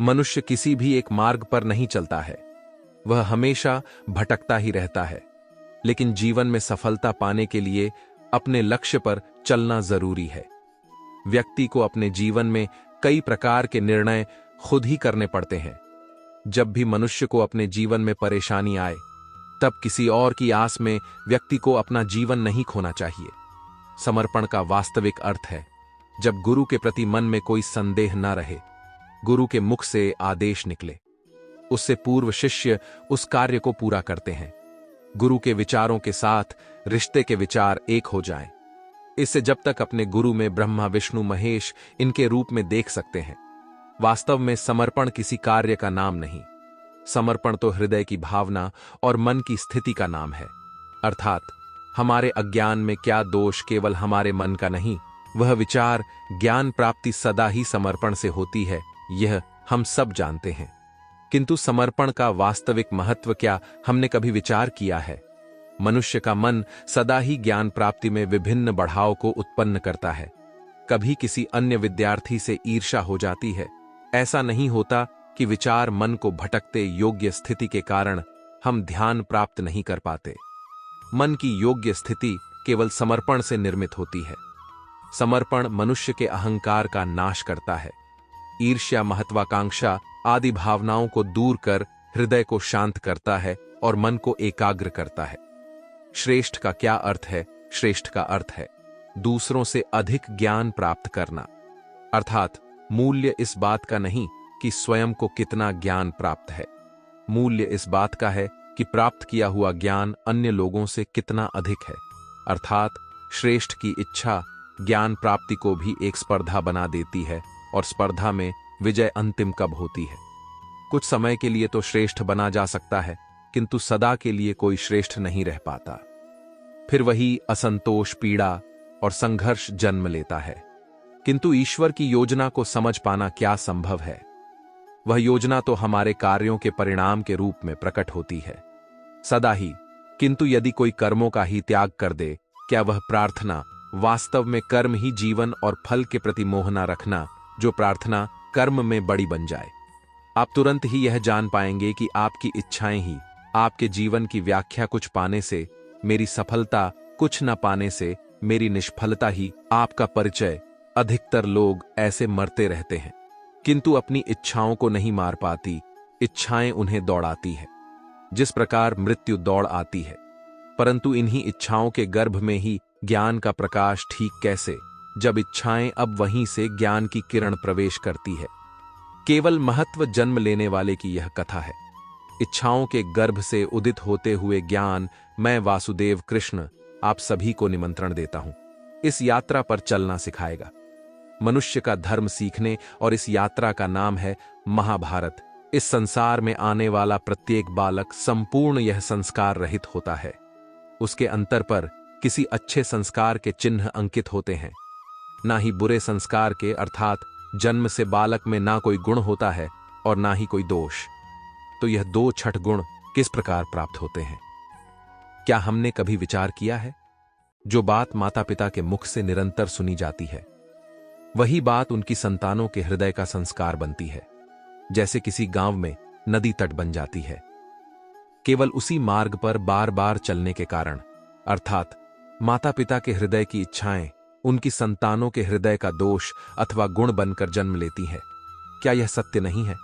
मनुष्य किसी भी एक मार्ग पर नहीं चलता है, वह हमेशा भटकता ही रहता है। लेकिन जीवन में सफलता पाने के लिए अपने लक्ष्य पर चलना जरूरी है। व्यक्ति को अपने जीवन में कई प्रकार के निर्णय खुद ही करने पड़ते हैं। जब भी मनुष्य को अपने जीवन में परेशानी आए, तब किसी और की आस में व्यक्ति को अपना जीवन नहीं खोना चाहिए। समर्पण का वास्तविक अर्थ है जब गुरु के प्रति मन में कोई संदेह न रहे, गुरु के मुख से आदेश निकले, उससे पूर्व शिष्य उस कार्य को पूरा करते हैं। गुरु के विचारों के साथ रिश्ते के विचार एक हो जाएं। इससे जब तक अपने गुरु में ब्रह्मा विष्णु महेश इनके रूप में देख सकते हैं। वास्तव में समर्पण किसी कार्य का नाम नहीं, समर्पण तो हृदय की भावना और मन की स्थिति का नाम है। अर्थात हमारे अज्ञान में क्या दोष केवल हमारे मन का नहीं, वह विचार ज्ञान प्राप्ति सदा ही समर्पण से होती है, यह हम सब जानते हैं। किंतु समर्पण का वास्तविक महत्व क्या, हमने कभी विचार किया है? मनुष्य का मन सदा ही ज्ञान प्राप्ति में विभिन्न बढ़ाव को उत्पन्न करता है। कभी किसी अन्य विद्यार्थी से ईर्ष्या हो जाती है। ऐसा नहीं होता कि विचार मन को भटकते योग्य स्थिति के कारण हम ध्यान प्राप्त नहीं कर पाते। मन की योग्य स्थिति केवल समर्पण से निर्मित होती है। समर्पण मनुष्य के अहंकार का नाश करता है। ईर्ष्या, महत्वाकांक्षा आदि भावनाओं को दूर कर हृदय को शांत करता है और मन को एकाग्र करता है। श्रेष्ठ का क्या अर्थ है? श्रेष्ठ का अर्थ है दूसरों से अधिक ज्ञान प्राप्त करना। अर्थात मूल्य इस बात का नहीं कि स्वयं को कितना ज्ञान प्राप्त है, मूल्य इस बात का है कि प्राप्त किया हुआ ज्ञान अन्य लोगों से कितना अधिक है। अर्थात श्रेष्ठ की इच्छा ज्ञान प्राप्ति को भी एक स्पर्धा बना देती है और स्पर्धा में विजय अंतिम कब होती है? कुछ समय के लिए तो श्रेष्ठ बना जा सकता है, किंतु सदा के लिए कोई श्रेष्ठ नहीं रह पाता। फिर वही असंतोष, पीड़ा और संघर्ष जन्म लेता है। किंतु ईश्वर की योजना को समझ पाना क्या संभव है? वह योजना तो हमारे कार्यों के परिणाम के रूप में प्रकट होती है सदा ही। किंतु यदि कोई कर्मों का ही त्याग कर दे, क्या वह प्रार्थना वास्तव में कर्म ही जीवन और फल के प्रति मोह न रखना, जो प्रार्थना कर्म में बड़ी बन जाए? आप तुरंत ही यह जान पाएंगे कि आपकी इच्छाएं ही आपके जीवन की व्याख्या, कुछ पाने से मेरी सफलता, कुछ न पाने से मेरी निष्फलता ही आपका परिचय। अधिकतर लोग ऐसे मरते रहते हैं, किंतु अपनी इच्छाओं को नहीं मार पाती, इच्छाएं उन्हें दौड़ाती है। जिस प्रकार मृत्यु दौड़ आती है, परंतु इन्हीं इच्छाओं के गर्भ में ही ज्ञान का प्रकाश ठीक कैसे, जब इच्छाएं अब वहीं से ज्ञान की किरण प्रवेश करती है। केवल महत्व जन्म लेने वाले की यह कथा है। इच्छाओं के गर्भ से उदित होते हुए ज्ञान, मैं वासुदेव कृष्ण आप सभी को निमंत्रण देता हूं, इस यात्रा पर चलना सिखाएगा। मनुष्य का धर्म सीखने और इस यात्रा का नाम है महाभारत। इस संसार में आने वाला प्रत्येक बालक संपूर्ण यह संस्कार रहित होता है। उसके अंतर पर किसी अच्छे संस्कार के चिन्ह अंकित होते हैं, ना ही बुरे संस्कार के, अर्थात जन्म से बालक में ना कोई गुण होता है और ना ही कोई दोष। तो यह दो छठ गुण किस प्रकार प्राप्त होते हैं? क्या हमने कभी विचार किया है? जो बात माता पिता के मुख से निरंतर सुनी जाती है, वही बात उनकी संतानों के हृदय का संस्कार बनती है। जैसे किसी गांव में नदी तट बन जाती है, केवल उसी मार्ग पर बार बार चलने के कारण, अर्थात माता पिता के हृदय की इच्छाएं उनकी संतानों के हृदय का दोष अथवा गुण बनकर जन्म लेती है। क्या यह सत्य नहीं है?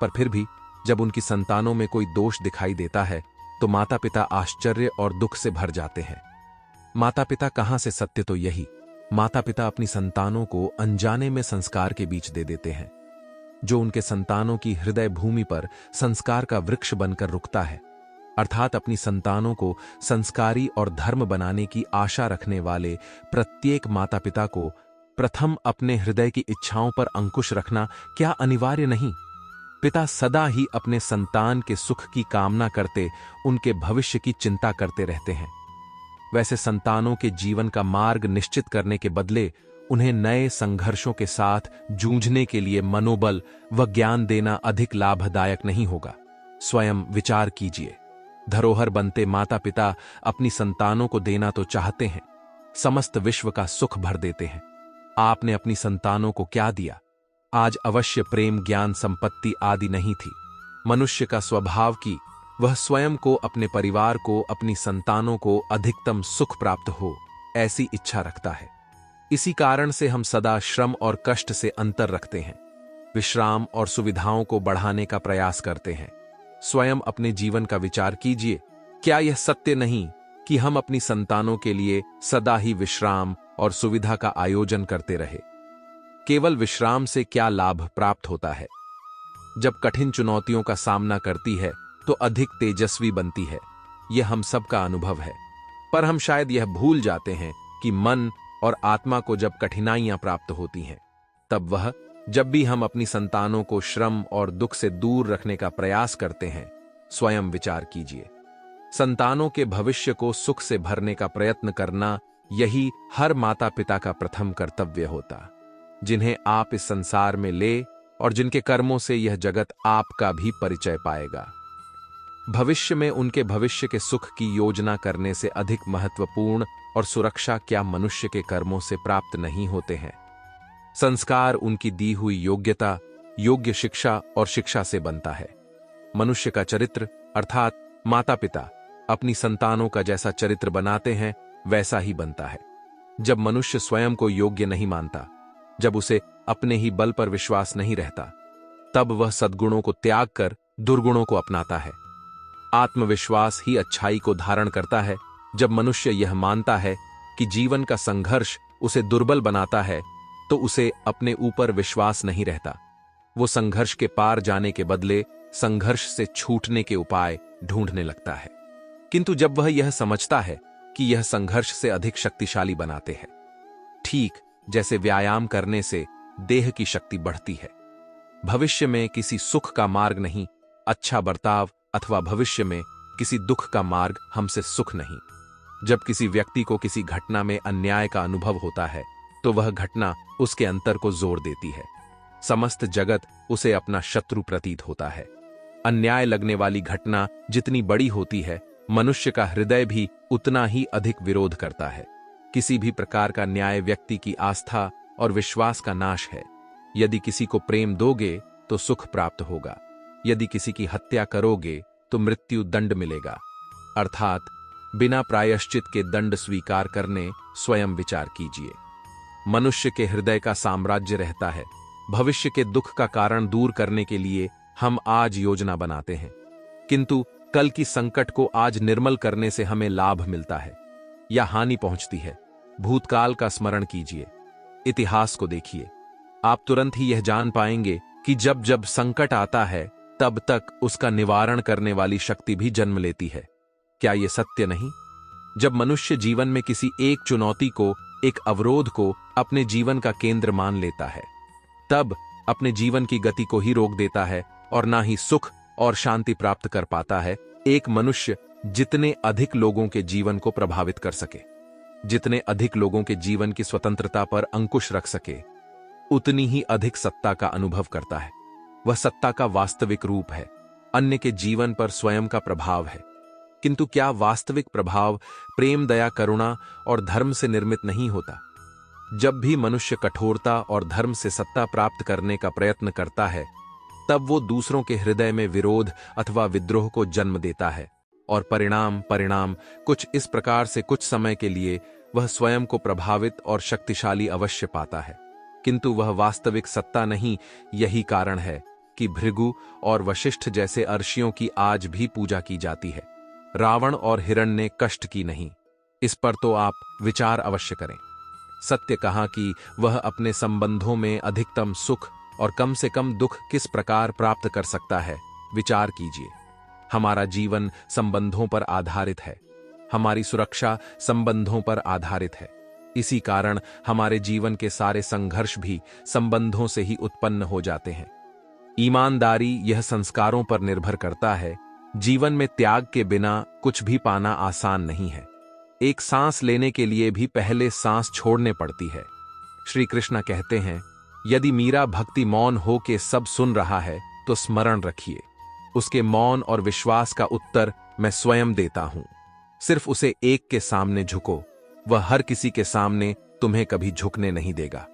पर फिर भी जब उनकी संतानों में कोई दोष दिखाई देता है, तो माता पिता आश्चर्य और दुख से भर जाते हैं। माता पिता कहां से सत्य? तो यही, माता पिता अपनी संतानों को अनजाने में संस्कार के बीच दे देते हैं, जो उनके संतानों की हृदय भूमि पर संस्कार का वृक्ष बनकर रुकता है। अर्थात अपनी संतानों को संस्कारी और धर्म बनाने की आशा रखने वाले प्रत्येक माता पिता को प्रथम अपने हृदय की इच्छाओं पर अंकुश रखना क्या अनिवार्य नहीं? पिता सदा ही अपने संतान के सुख की कामना करते, उनके भविष्य की चिंता करते रहते हैं। वैसे संतानों के जीवन का मार्ग निश्चित करने के बदले उन्हें नए संघर्षों के साथ जूझने के लिए मनोबल व ज्ञान देना अधिक लाभदायक नहीं होगा? स्वयं विचार कीजिए। धरोहर बनते माता पिता अपनी संतानों को देना तो चाहते हैं, समस्त विश्व का सुख भर देते हैं। आपने अपनी संतानों को क्या दिया? आज अवश्य प्रेम, ज्ञान, संपत्ति आदि नहीं थी। मनुष्य का स्वभाव कि वह स्वयं को, अपने परिवार को, अपनी संतानों को अधिकतम सुख प्राप्त हो, ऐसी इच्छा रखता है। इसी कारण से हम सदा श्रम और कष्ट से अंतर रखते हैं, विश्राम और सुविधाओं को बढ़ाने का प्रयास करते हैं। स्वयं अपने जीवन का विचार कीजिए। क्या यह सत्य नहीं कि हम अपनी संतानों के लिए सदा ही विश्राम और सुविधा का आयोजन करते रहे? केवल विश्राम से क्या लाभ प्राप्त होता है? जब कठिन चुनौतियों का सामना करती है तो अधिक तेजस्वी बनती है। यह हम सबका अनुभव है। पर हम शायद यह भूल जाते हैं कि मन और आत्मा को जब कठिनाइयां प्राप्त होती हैं, तब जब भी हम अपनी संतानों को श्रम और दुख से दूर रखने का प्रयास करते हैं, स्वयं विचार कीजिए। संतानों के भविष्य को सुख से भरने का प्रयत्न करना, यही हर माता पिता का प्रथम कर्तव्य होता, जिन्हें आप इस संसार में ले और जिनके कर्मों से यह जगत आपका भी परिचय पाएगा। भविष्य में उनके भविष्य के सुख की योजना करने से अधिक महत्वपूर्ण और सुरक्षा क्या मनुष्य के कर्मों से प्राप्त नहीं होते हैं? संस्कार उनकी दी हुई योग्यता, योग्य शिक्षा और शिक्षा से बनता है। मनुष्य का चरित्र अर्थात माता पिता अपनी संतानों का जैसा चरित्र बनाते हैं, वैसा ही बनता है। जब मनुष्य स्वयं को योग्य नहीं मानता, जब उसे अपने ही बल पर विश्वास नहीं रहता, तब वह सद्गुणों को त्याग कर दुर्गुणों को अपनाता है। आत्मविश्वास ही अच्छाई को धारण करता है। जब मनुष्य यह मानता है कि जीवन का संघर्ष उसे दुर्बल बनाता है, तो उसे अपने ऊपर विश्वास नहीं रहता। वो संघर्ष के पार जाने के बदले संघर्ष से छूटने के उपाय ढूंढने लगता है। किंतु जब वह यह समझता है कि यह संघर्ष से अधिक शक्तिशाली बनाते हैं, ठीक जैसे व्यायाम करने से देह की शक्ति बढ़ती है, भविष्य में किसी सुख का मार्ग नहीं, अच्छा बर्ताव अथवा भविष्य में किसी दुख का मार्ग हमसे सुख नहीं। जब किसी व्यक्ति को किसी घटना में अन्याय का अनुभव होता है, तो वह घटना उसके अंतर को जोर देती है। समस्त जगत उसे अपना शत्रु प्रतीत होता है। अन्याय लगने वाली घटना जितनी बड़ी होती है, मनुष्य का हृदय भी उतना ही अधिक विरोध करता है। किसी भी प्रकार का न्याय व्यक्ति की आस्था और विश्वास का नाश है। यदि किसी को प्रेम दोगे तो सुख प्राप्त होगा, यदि किसी की हत्या करोगे तो मृत्यु दंड मिलेगा। अर्थात बिना प्रायश्चित के दंड स्वीकार करने स्वयं विचार कीजिए। मनुष्य के हृदय का साम्राज्य रहता है। भविष्य के दुख का कारण दूर करने के लिए हम आज योजना बनाते हैं, किंतु कल की संकट को आज निर्मल करने से हमें लाभ मिलता है या हानि पहुंचती है। भूतकाल का स्मरण कीजिए, इतिहास को देखिए। आप तुरंत ही यह जान पाएंगे कि जब जब संकट आता है, तब तक उसका निवारण करने वाली शक्ति भी जन्म लेती है। क्या यह सत्य नहीं? जब मनुष्य जीवन में किसी एक चुनौती को, एक अवरोध को अपने जीवन का केंद्र मान लेता है, तब अपने जीवन की गति को ही रोक देता है और ना ही सुख और शांति प्राप्त कर पाता है। एक मनुष्य जितने अधिक लोगों के जीवन को प्रभावित कर सके, जितने अधिक लोगों के जीवन की स्वतंत्रता पर अंकुश रख सके, उतनी ही अधिक सत्ता का अनुभव करता है। वह सत्ता का वास्तविक रूप है, अन्य के जीवन पर स्वयं का प्रभाव है। किंतु क्या वास्तविक प्रभाव प्रेम, दया, करुणा और धर्म से निर्मित नहीं होता? जब भी मनुष्य कठोरता और धर्म से सत्ता प्राप्त करने का प्रयत्न करता है, तब वो दूसरों के हृदय में विरोध अथवा विद्रोह को जन्म देता है और परिणाम कुछ इस प्रकार से कुछ समय के लिए वह स्वयं को प्रभावित और शक्तिशाली अवश्य पाता है, किंतु वह वास्तविक सत्ता नहीं। यही कारण है कि भृगु और वशिष्ठ जैसे अर्षियों की आज भी पूजा की जाती है, रावण और हिरण्य कष्ट की नहीं। इस पर तो आप विचार अवश्य करें। सत्य कहा कि वह अपने संबंधों में अधिकतम सुख और कम से कम दुख किस प्रकार प्राप्त कर सकता है, विचार कीजिए। हमारा जीवन संबंधों पर आधारित है, हमारी सुरक्षा संबंधों पर आधारित है। इसी कारण हमारे जीवन के सारे संघर्ष भी संबंधों से ही उत्पन्न हो जाते हैं। ईमानदारी यह संस्कारों पर निर्भर करता है। जीवन में त्याग के बिना कुछ भी पाना आसान नहीं है। एक सांस लेने के लिए भी पहले सांस छोड़ने पड़ती है। श्री कृष्ण कहते हैं, यदि मेरा भक्ति मौन हो के सब सुन रहा है तो स्मरण रखिए, उसके मौन और विश्वास का उत्तर मैं स्वयं देता हूं। सिर्फ उसे एक के सामने झुको, वह हर किसी के सामने तुम्हें कभी झुकने नहीं देगा।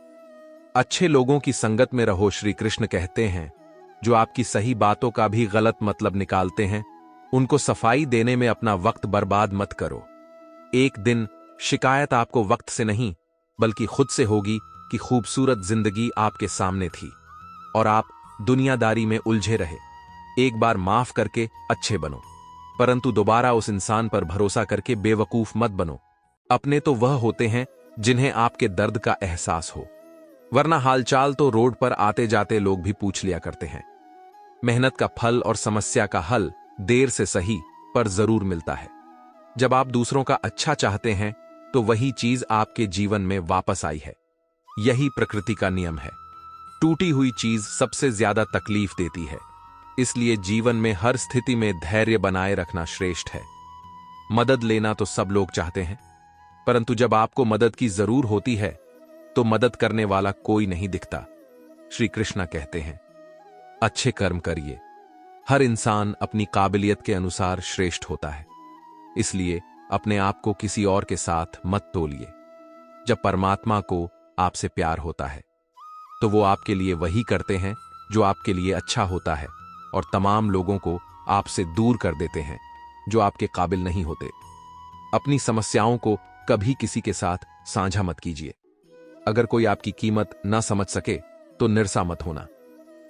अच्छे लोगों की संगत में रहो। श्री कृष्ण कहते हैं, जो आपकी सही बातों का भी गलत मतलब निकालते हैं, उनको सफाई देने में अपना वक्त बर्बाद मत करो। एक दिन शिकायत आपको वक्त से नहीं बल्कि खुद से होगी कि खूबसूरत जिंदगी आपके सामने थी और आप दुनियादारी में उलझे रहे। एक बार माफ करके अच्छे बनो, परंतु दोबारा उस इंसान पर भरोसा करके बेवकूफ मत बनो। अपने तो वह होते हैं जिन्हें आपके दर्द का एहसास हो, वरना हालचाल तो रोड पर आते जाते लोग भी पूछ लिया करते हैं। मेहनत का फल और समस्या का हल देर से सही पर जरूर मिलता है। जब आप दूसरों का अच्छा चाहते हैं तो वही चीज आपके जीवन में वापस आई है। यही प्रकृति का नियम है। टूटी हुई चीज सबसे ज्यादा तकलीफ देती है, इसलिए जीवन में हर स्थिति में धैर्य बनाए रखना श्रेष्ठ है। मदद लेना तो सब लोग चाहते हैं, परंतु जब आपको मदद की जरूर होती है तो मदद करने वाला कोई नहीं दिखता। श्री कृष्ण कहते हैं, अच्छे कर्म करिए। हर इंसान अपनी काबिलियत के अनुसार श्रेष्ठ होता है, इसलिए अपने आप को किसी और के साथ मत तोलिए। जब परमात्मा को आपसे प्यार होता है तो वो आपके लिए वही करते हैं जो आपके लिए अच्छा होता है, और तमाम लोगों को आपसे दूर कर देते हैं जो आपके काबिल नहीं होते। अपनी समस्याओं को कभी किसी के साथ साझा मत कीजिए। अगर कोई आपकी कीमत न समझ सके तो निराश मत होना,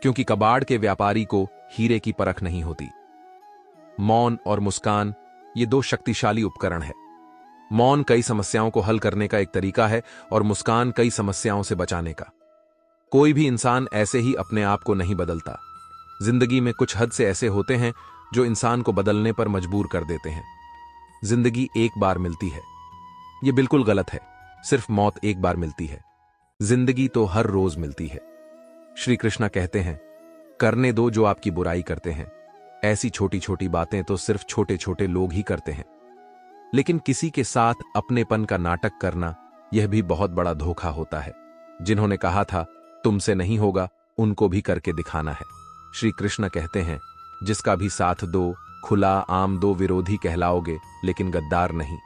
क्योंकि कबाड़ के व्यापारी को हीरे की परख नहीं होती। मौन और मुस्कान ये दो शक्तिशाली उपकरण है। मौन कई समस्याओं को हल करने का एक तरीका है और मुस्कान कई समस्याओं से बचाने का। कोई भी इंसान ऐसे ही अपने आप को नहीं बदलता। जिंदगी में कुछ हद से ऐसे होते हैं जो इंसान को बदलने पर मजबूर कर देते हैं। जिंदगी एक बार मिलती है, यह बिल्कुल गलत है। सिर्फ मौत एक बार मिलती है, जिंदगी तो हर रोज मिलती है। श्री कृष्ण कहते हैं, करने दो जो आपकी बुराई करते हैं। ऐसी छोटी छोटी बातें तो सिर्फ छोटे छोटे लोग ही करते हैं, लेकिन किसी के साथ अपनेपन का नाटक करना यह भी बहुत बड़ा धोखा होता है। जिन्होंने कहा था तुमसे नहीं होगा, उनको भी करके दिखाना है। श्री कृष्ण कहते हैं, जिसका भी साथ दो, खुला आम दो, विरोधी कहलाओगे लेकिन गद्दार नहीं।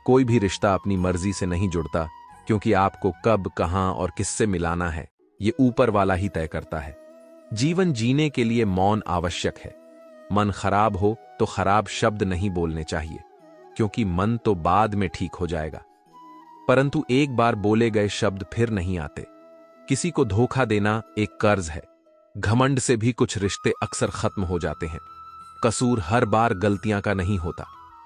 कोई भी रिश्ता अपनी मर्जी से नहीं जुड़ता, क्योंकि आपको कब, कहां और किससे मिलाना है ये ऊपर वाला ही तय करता है। जीवन जीने के लिए मौन आवश्यक है। मन खराब हो तो खराब शब्द नहीं बोलने चाहिए, क्योंकि मन तो बाद में ठीक हो जाएगा, परंतु एक बार बोले गए शब्द फिर नहीं आते। किसी को धोखा देना एक कर्ज है। घमंड से भी कुछ रिश्ते अक्सर खत्म हो जाते हैं। कसूर हर बार गलतियां का नहीं होता,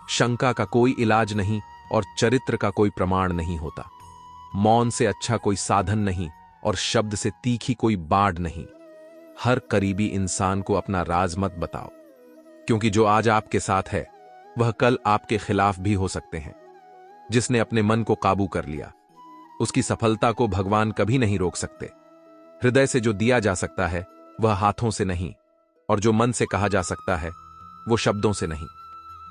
शंका का कोई इलाज नहीं और चरित्र का कोई प्रमाण नहीं होता। मौन से अच्छा कोई साधन नहीं और शब्द से तीखी कोई बाढ़ नहीं। हर करीबी इंसान को अपना राज मत बताओ, क्योंकि जो आज आपके साथ है वह कल आपके खिलाफ भी हो सकते हैं। जिसने अपने मन को काबू कर लिया, उसकी सफलता को भगवान कभी नहीं रोक सकते। हृदय से जो दिया जा सकता है वह हाथों से नहीं, और जो मन से कहा जा सकता है वो शब्दों से नहीं।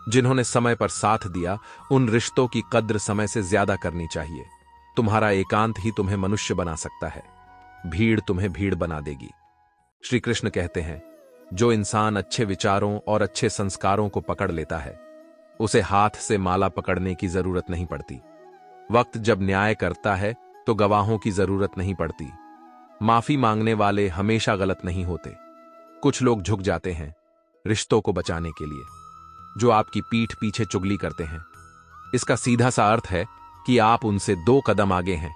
जिन्होंने समय पर साथ दिया, उन रिश्तों की कद्र समय से ज्यादा करनी चाहिए। तुम्हारा एकांत ही तुम्हें मनुष्य बना सकता है, भीड़ तुम्हें भीड़ बना देगी। श्री कृष्ण कहते हैं, जो इंसान अच्छे विचारों और अच्छे संस्कारों को पकड़ लेता है, उसे हाथ से माला पकड़ने की जरूरत नहीं पड़ती। वक्त जब न्याय करता है तो गवाहों की जरूरत नहीं पड़ती। माफी मांगने वाले हमेशा गलत नहीं होते। कुछ लोग झुक जाते हैं रिश्तों को बचाने के लिए, जो आपकी पीठ पीछे चुगली करते हैं। इसका सीधा सा अर्थ है कि आप उनसे 2 कदम आगे हैं।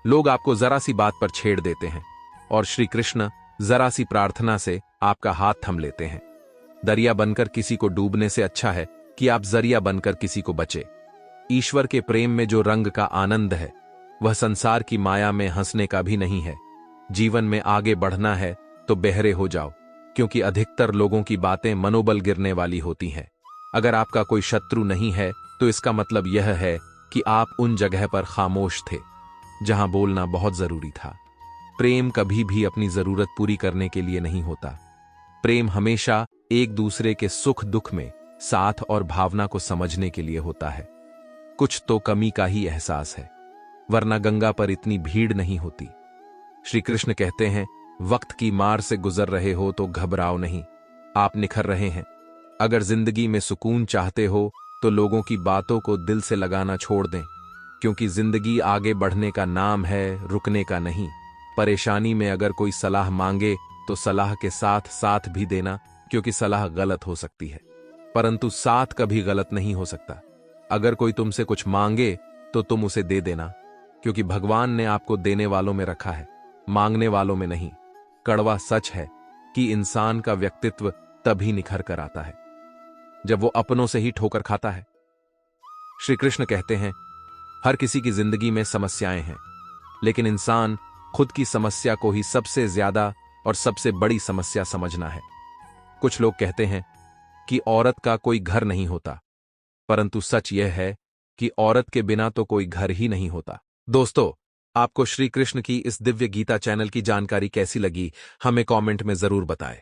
लोग आपको जरा सी बात पर छेड़ देते हैं और श्री कृष्ण जरा सी प्रार्थना से आपका हाथ थम लेते हैं। दरिया बनकर किसी को डूबने से अच्छा है कि आप जरिया बनकर किसी को बचे। ईश्वर के प्रेम में जो रंग का आनंद है वह संसार की माया में हंसने का भी नहीं है। जीवन में आगे बढ़ना है तो बहरे हो जाओ, क्योंकि अधिकतर लोगों की बातें मनोबल गिरने वाली होती हैं। अगर आपका कोई शत्रु नहीं है तो इसका मतलब यह है कि आप उन जगह पर खामोश थे जहां बोलना बहुत जरूरी था। प्रेम कभी भी अपनी जरूरत पूरी करने के लिए नहीं होता। प्रेम हमेशा एक दूसरे के सुख दुख में साथ और भावना को समझने के लिए होता है। कुछ तो कमी का ही एहसास है, वरना गंगा पर इतनी भीड़ नहीं होती। श्री कृष्ण कहते हैं, वक्त की मार से गुजर रहे हो तो घबराओ नहीं, आप निखर रहे हैं। अगर जिंदगी में सुकून चाहते हो तो लोगों की बातों को दिल से लगाना छोड़ दें, क्योंकि जिंदगी आगे बढ़ने का नाम है, रुकने का नहीं। परेशानी में अगर कोई सलाह मांगे तो सलाह के साथ साथ भी देना, क्योंकि सलाह गलत हो सकती है, परंतु साथ कभी गलत नहीं हो सकता। अगर कोई तुमसे कुछ मांगे तो तुम उसे दे देना, क्योंकि भगवान ने आपको देने वालों में रखा है, मांगने वालों में नहीं। कड़वा सच है कि इंसान का व्यक्तित्व तभी निखर कर आता है जब वो अपनों से ही ठोकर खाता है। श्री कृष्ण कहते हैं, हर किसी की जिंदगी में समस्याएं हैं, लेकिन इंसान खुद की समस्या को ही सबसे ज्यादा और सबसे बड़ी समस्या समझना है। कुछ लोग कहते हैं कि औरत का कोई घर नहीं होता, परंतु सच यह है कि औरत के बिना तो कोई घर ही नहीं होता। दोस्तों, आपको श्री कृष्ण की इस दिव्य गीता चैनल की जानकारी कैसी लगी, हमें कमेंट में जरूर बताएं।